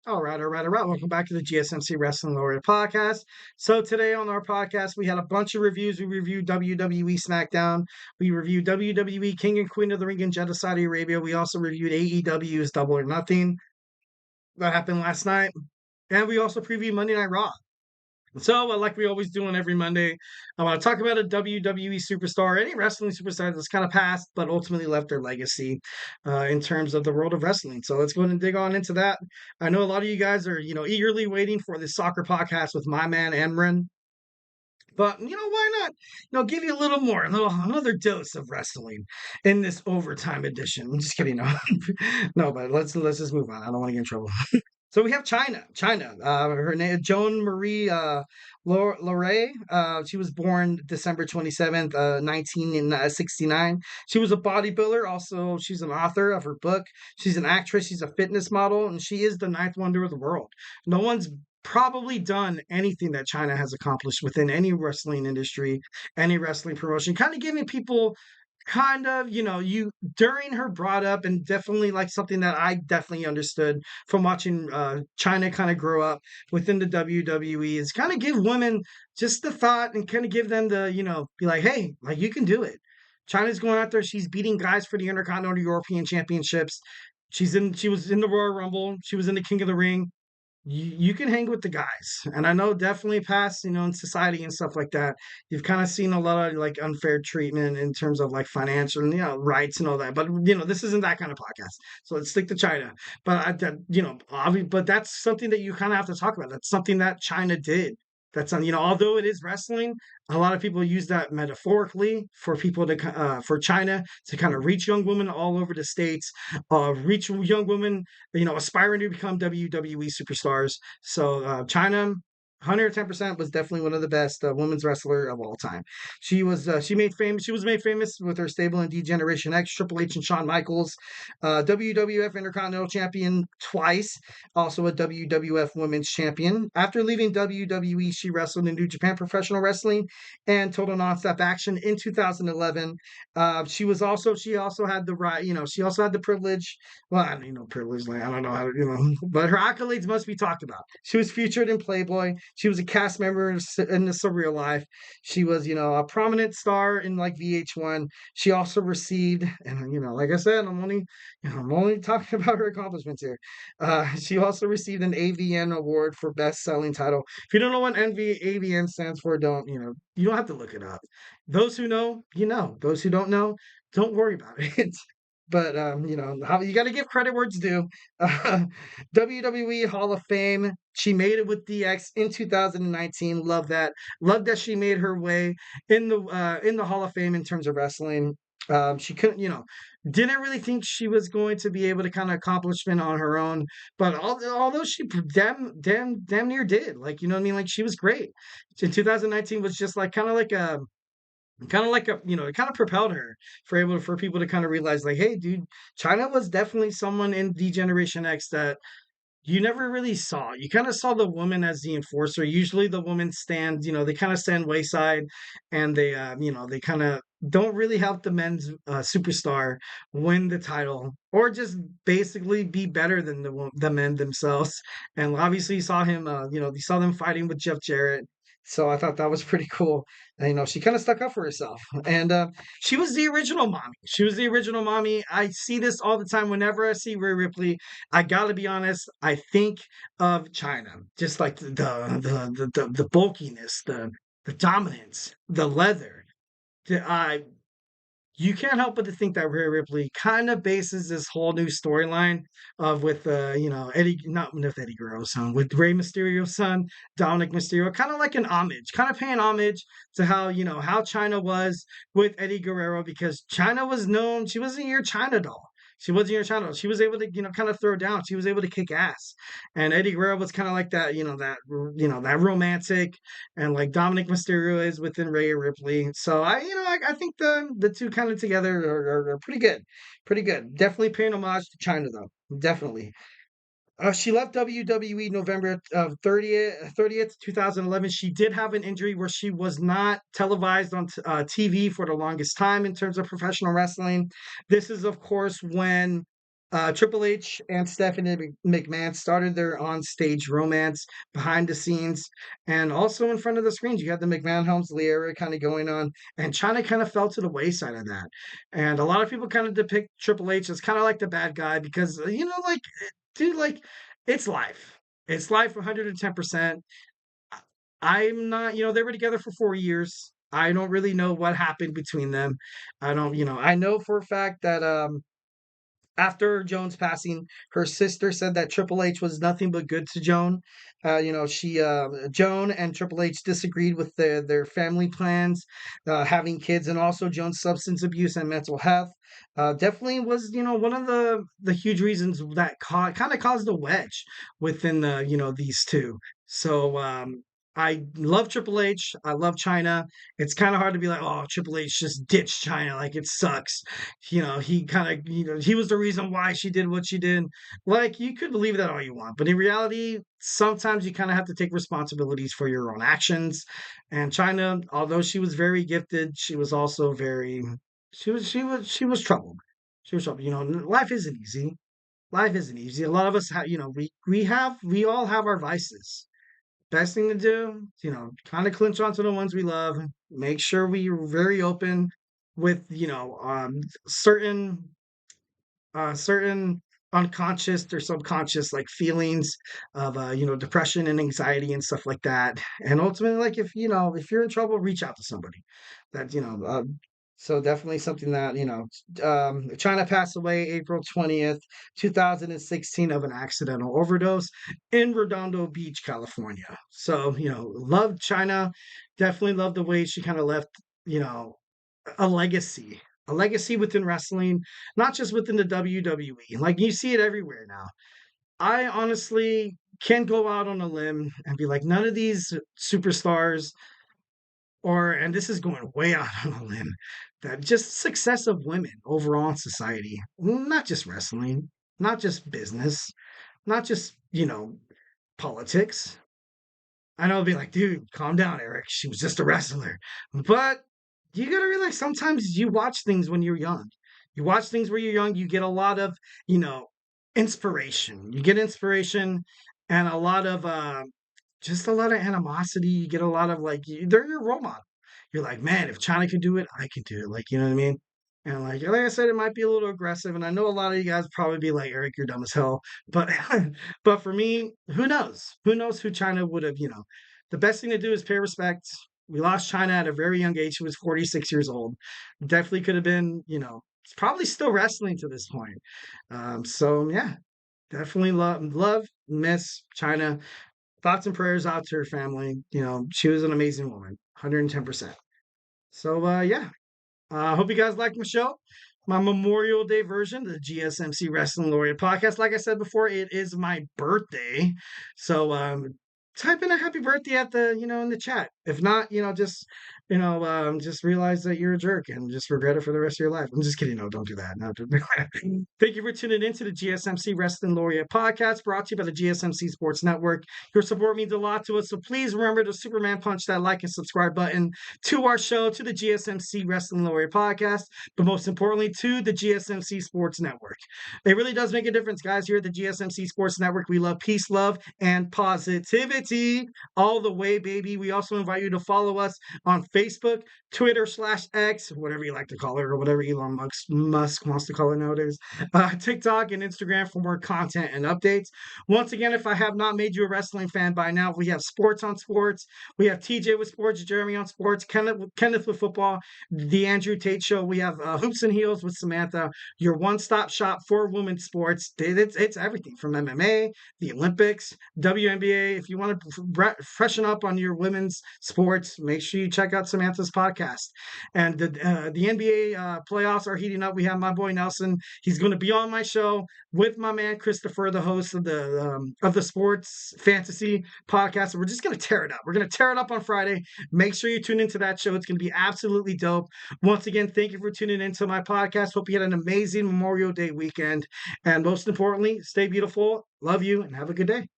All right. Welcome back to the GSMC Wrestling Laureate Podcast. So today on our podcast, we had a bunch of reviews. We reviewed WWE SmackDown. We reviewed WWE King and Queen of the Ring and Jeddah, Saudi Arabia. We also reviewed AEW's Double or Nothing. That happened last night. And we also previewed Monday Night Raw. So, like we always do on every Monday, I want to talk about a WWE superstar, any wrestling superstar that's kind of passed, but ultimately left their legacy in terms of the world of wrestling. So let's go ahead and dig on into that. I know a lot of you guys are, eagerly waiting for this soccer podcast with my man Emran. But why not? Give you a little more, another dose of wrestling in this overtime edition. I'm just kidding, no, no. But let's just move on. I don't want to get in trouble. So we have Chyna. Her name Joan Marie Laureate. She was born December 27th, 1969. She was a bodybuilder. Also, she's an author of her book. She's an actress. She's a fitness model, and she is the ninth wonder of the world. No one's probably done anything that Chyna has accomplished within any wrestling industry, any wrestling promotion. Kind of giving people you during her brought up, and definitely like something that I definitely understood from watching Chyna kind of grow up within the WWE is kind of give women just the thought and kind of give them the, be like, hey, like you can do it. Chyna's going out there, she's beating guys for the Intercontinental European Championships. She was in the Royal Rumble, she was in the King of the Ring. You can hang with the guys. And I know definitely past, in society and stuff like that, you've kind of seen a lot of like unfair treatment in terms of like financial and, rights and all that. But, this isn't that kind of podcast. So let's stick to Chyna. But, obviously, but that's something that you kind of have to talk about. That's something that Chyna did. That's although it is wrestling, a lot of people use that metaphorically for people to for Chyna to kind of reach young women all over the states, reach young women, aspiring to become WWE superstars. So Chyna, 110% was definitely one of the best women's wrestler of all time. She was She was made famous with her stable in D-Generation X, Triple H and Shawn Michaels, WWF Intercontinental Champion twice, also a WWF Women's Champion. After leaving WWE, she wrestled in New Japan Professional Wrestling and Total Nonstop Action in 2011. She also had the right, she also had the privilege. Well, I don't know privilege, like I don't know how to, but her accolades must be talked about. She was featured in Playboy. She was a cast member in The Surreal Life. She was, a prominent star in like VH1. She also received, and like I said, I'm only talking about her accomplishments here. She also received an AVN award for best selling title. If you don't know what AVN stands for, you don't have to look it up. Those who know, you know. Those who don't know, don't worry about it. But how you got to give credit where it's due. WWE Hall of Fame. She made it with DX in 2019. Love that. Love that she made her way in the Hall of Fame in terms of wrestling. She couldn't, didn't really think she was going to be able to kind of accomplishment on her own, but although she damn near did, like you know what I mean, like she was great. In 2019 was just like it kind of propelled her for people to kind of realize like, hey, dude, Chyna was definitely someone in D Generation X that you never really saw. You kind of saw the woman as the enforcer. Usually the women stand, they kind of stand wayside, and they kind of don't really help the men's superstar win the title or just basically be better than the men themselves. And obviously you saw him, you saw them fighting with Jeff Jarrett. So I thought that was pretty cool. And, she kind of stuck up for herself. And she was the original mommy. She was the original mommy. I see this all the time whenever I see Rhea Ripley. I gotta be honest. I think of Chyna, just like the bulkiness, the dominance, the leather. I You can't help but to think that Rhea Ripley kind of bases this whole new storyline of with Eddie, not with Eddie Guerrero's son, with Rey Mysterio's son, Dominic Mysterio, kind of like an homage, kind of paying homage to how Chyna was with Eddie Guerrero, because Chyna was known, she wasn't your Chyna doll. She wasn't your Chyna doll. She was able to, kind of throw down. She was able to kick ass. And Eddie Guerrero was kind of like that, that romantic, and like Dominic Mysterio is within Rhea Ripley. So I think the two kind of together are pretty good, pretty good. Definitely paying homage to Chyna though, definitely. She left WWE November 30th, 2011. She did have an injury where she was not televised on TV for the longest time in terms of professional wrestling. This is, of course, when Triple H and Stephanie McMahon started their on-stage romance behind the scenes and also in front of the screens. You had the McMahon Holmes Lee era kind of going on, and Chyna kind of fell to the wayside of that. And a lot of people kind of depict Triple H as kind of like the bad guy because, like, dude, like, it's life. It's life 110%. I'm not, they were together for 4 years. I don't really know what happened between them. I don't, I know for a fact that after Joan's passing, her sister said that Triple H was nothing but good to Joan. Joan and Triple H disagreed with their family plans, having kids, and also Joan's substance abuse and mental health. Definitely was, one of the huge reasons that kind of caused a wedge within these two. So I love Triple H. I love Chyna. It's kind of hard to be like, oh, Triple H just ditched Chyna. Like, it sucks. He kind of, he was the reason why she did what she did. Like, you could believe that all you want, but in reality, sometimes you kind of have to take responsibilities for your own actions. And Chyna, although she was very gifted, she was also very, she was troubled. She was troubled. Life isn't easy. Life isn't easy. A lot of us have, we all have our vices. Best thing to do, kind of clinch onto the ones we love. Make sure we're very open with, certain unconscious or subconscious like feelings of depression and anxiety and stuff like that. And ultimately, like, if you're in trouble, reach out to somebody. That so definitely something that China passed away April 20th, 2016 of an accidental overdose in Redondo Beach, California. So loved China, definitely loved the way she kind of left you know a legacy, a legacy within wrestling, not just within the WWE. Like, you see it everywhere now. I honestly can go out on a limb and be like, none of these superstars, and this is going way out on a limb, that just success of women overall in society, not just wrestling, not just business, not just, politics. I know I'll be like, dude, calm down, Eric. She was just a wrestler. But you gotta realize sometimes you watch things when you're young. You watch things where you're young, you get a lot of, you know, inspiration. You get inspiration and a lot of just a lot of animosity. You get a lot of they're your role model. You're like, man, if China could do it, I can do it. Like, you know what I mean? And like I said, it might be a little aggressive, and I know a lot of you guys probably be like, Eric, you're dumb as hell. But but for me, who knows? Who knows who China would have, the best thing to do is pay respect. We lost China at a very young age. She was 46 years old. Definitely could have been, probably still wrestling to this point. So yeah, definitely love, miss China. Thoughts and prayers out to her family. She was an amazing woman, 110%. So yeah, I hope you guys liked my show, my Memorial Day version, the GSMC Wrestling Laureate Podcast. Like I said before, it is my birthday, so type in a happy birthday at in the chat. If not, just realize that you're a jerk and just regret it for the rest of your life. I'm just kidding. No, don't do that. No, Thank you for tuning in to the GSMC Wrestling Laureate Podcast, brought to you by the GSMC Sports Network. Your support means a lot to us, so please remember to Superman punch that like and subscribe button to our show, to the GSMC Wrestling Laureate Podcast, but most importantly, to the GSMC Sports Network. It really does make a difference, guys. Here at the GSMC Sports Network, we love peace, love, and positivity all the way, baby. We also invite you to follow us on Facebook, Twitter/X, whatever you like to call it, or whatever Elon Musk wants to call it nowadays, TikTok and Instagram for more content and updates. Once again, if I have not made you a wrestling fan by now, we have Sports on Sports. We have TJ with Sports, Jeremy on Sports, Kenneth with football, the Andrew Tate Show. We have Hoops and Heels with Samantha, your one-stop shop for women's sports. It's everything from MMA, the Olympics, WNBA. If you want to freshen up on your women's sports, make sure you check out Samantha's podcast. And the NBA playoffs are heating up. We have my boy Nelson. He's going to be on my show with my man Christopher, the host of the Sports Fantasy Podcast. And we're just going to tear it up. We're going to tear it up on Friday. Make sure you tune into that show. It's going to be absolutely dope. Once again, thank you for tuning into my podcast. Hope you had an amazing Memorial Day weekend. And most importantly, stay beautiful. Love you and have a good day.